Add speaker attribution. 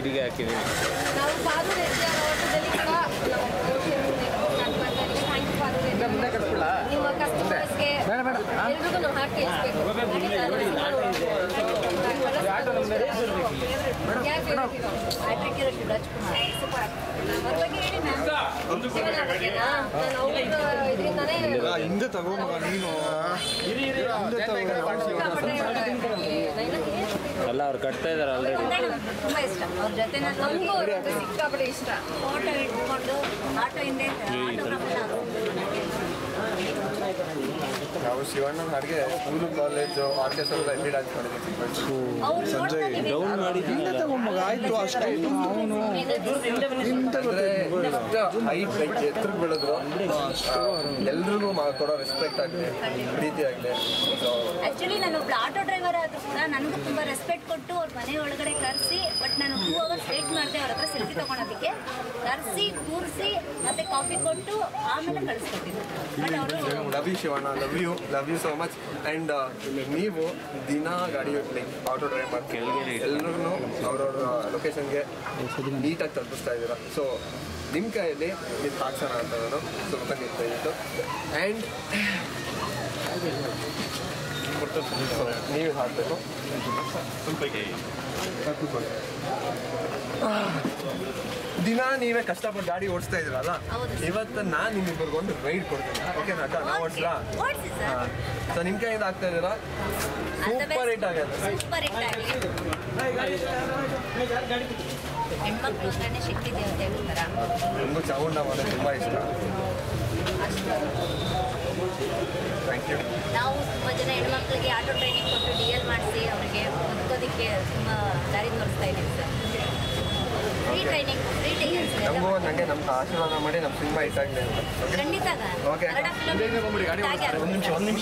Speaker 1: ಹುಡುಗಿ ಹಾಕಿದ್ದೀವಿ.
Speaker 2: ನಾವು ಪಾರು ರೆಡ್ಡಿ ಹೋಟೆಲಲ್ಲಿ ಕೂಡ ನಿಮ್ಮ ಕಸ್ಟಮರ್ಸ್ಗೆ ಎಲ್ರಿಗೂ ನಾವು ಹಾಕಿ
Speaker 3: ಹಿಂದೆ ತಗೋ ಮಗ ನೀನು
Speaker 1: ಅಲ್ಲ ಅವ್ರು ಕಟ್ತಾ ಇದಾರೆ ಆಲ್ರೆಡಿ.
Speaker 2: ತುಂಬಾ ಇಷ್ಟ ಅವ್ರ ಜೊತೆ ನಮಗೂ ಸಿಕ್ಕಾಪಟ್ಟೆ ಇಷ್ಟ. ಫೋಟೋ ಇಟ್ಕೊಂಡು ಆಟೋ ಹಿಂದೆ
Speaker 3: ನಾವು ಶಿವಣ್ಣನ ಹಾಡಿಗೆ ಸ್ಕೂಲು ಕಾಲೇಜು ಆರ್ಕೆಸ್ಟ್ರಾ ಎಲ್ಲಿ ಡ್ಯಾನ್ಸ್ ಮಾಡಿದ್ವಿ.
Speaker 1: ಸಂಜಯ್ ಡೌನ್ ಮಾಡಿ
Speaker 3: ಹಿಂದೆ ತಗೋ ಮಗ ಆಯ್ತು ಅಷ್ಟೇ. ಅವನು ಹೈಟ್ ಎತ್ತರಕ್ಕೆ ಬೆಳೆದ್ರು ಎಲ್ರಿಗೂ ಕೊಡೋ ರೆಸ್ಪೆಕ್ಟ್ ಆಗಲಿ ಪ್ರೀತಿ ಆಗಲಿ.
Speaker 4: ಆ್ಯಕ್ಚುಲಿ ನಾನು ಆಟೋ ಡ್ರೈವರ್ ಆದರೂ ಕೂಡ ನನಗೂ ತುಂಬ ರೆಸ್ಪೆಕ್ಟ್ ಕೊಟ್ಟು ಅವ್ರ ಮನೆ ಒಳಗಡೆ ಕರೆಸಿ, ಬಟ್ ನಾನು 2 hours ವೇಟ್ ಮಾಡಿದೆ ಅವ್ರ ಹತ್ರ ಸೆಲ್ಫಿ ತೊಗೊಳೋದಕ್ಕೆ. ಕರೆಸಿ ಕೂರಿಸಿ ಮತ್ತೆ ಕಾಫಿ ಕೊಟ್ಟು ಆಮೇಲೆ ಕಳಿಸ್ಕೊಟ್ಟಿದ್ದೆ. ಬಟ್ ಅವರು
Speaker 3: love you Shivanna, love you so much. And ನೀವು ದಿನ ಗಾಡಿ ಲೈಕ್ ಆಟೋ ಡ್ರೈವ್ ಮಾಡಿ ಎಲ್ಲರೂ ಅವ್ರವ್ರ ಲೊಕೇಶನ್ಗೆ ನೀಟಾಗಿ ತಲುಪಿಸ್ತಾ ಇದ್ದೀರಾ. ಸೊ ನಿಮ್ಮ ಕೈಯಲ್ಲಿ ಇದು ಹಾಕ್ಸೋಣ ಅಂತ ನಾನು ಸ್ವಲ್ಪ ನಿಂತು. ಆ್ಯಂಡ್ ನೀವು ಹಾಕಬೇಕು ದಿನ ನೀವೇ ಕಷ್ಟಪಟ್ಟು ಗಾಡಿ ಓಡಿಸ್ತಾ ಇದ್ರಲ್ಲ, ಇವತ್ತು ನಾನು ನಿಮ್ಮಿಬ್ಬರಿಗೆ ಒಂದು ರೈಡ್ ಕೊಡ್ತೀನಿ. ಓಕೆನಾ ಅಕ್ಕ? ನಾವು ಓಡಿಸ್ಲಾ? ಸೊ ನಿಮ್ಮ ಕೈಯಿಂದ ಆಗ್ತಾ ಇದ್ದೀರಾ? ಸೂಪರ್ ಹಿಟ್ ಆಗುತ್ತೆ.
Speaker 4: ಹೆಣ್ಮಕ್ಳು ಅಂತಾನೆ ಶಕ್ತಿ ದೇವತೆ ಹೇಳ್ತಾರ.
Speaker 3: ನನಗೂ ಚಾಮುಂಡಮ್ಮ ಅಂದರೆ ತುಂಬ ಇಷ್ಟ. Thank you.
Speaker 4: ನಾವು ತುಂಬ ಜನ ಹೆಣ್ಮಕ್ಳಿಗೆ ಆಟೋ ಟ್ರೈನಿಂಗ್ ಕೊಟ್ಟು DL ಮಾಡಿಸಿ ಅವರಿಗೆ ಬದುಕೋದಕ್ಕೆ ತುಂಬ ದಾರಿ ತೋರಿಸ್ತಾ ಇದ್ದೀವಿ sir. Free training, free tickets.
Speaker 3: ನಮಗೂ ನನಗೆ ನಮ್ಮ ಆಶೀರ್ವಾದ ಮಾಡಿ ನಮ್ಮ ಸಿನಿಮಾ ಹಿಟ್ ಆಗಲಿ ಅಂತ.
Speaker 4: ಖಂಡಿತ
Speaker 3: ಓಕೆ.
Speaker 4: ಕನ್ನಡ ಫಿಲಮ್
Speaker 3: ಒಂದು ನಿಮಿಷ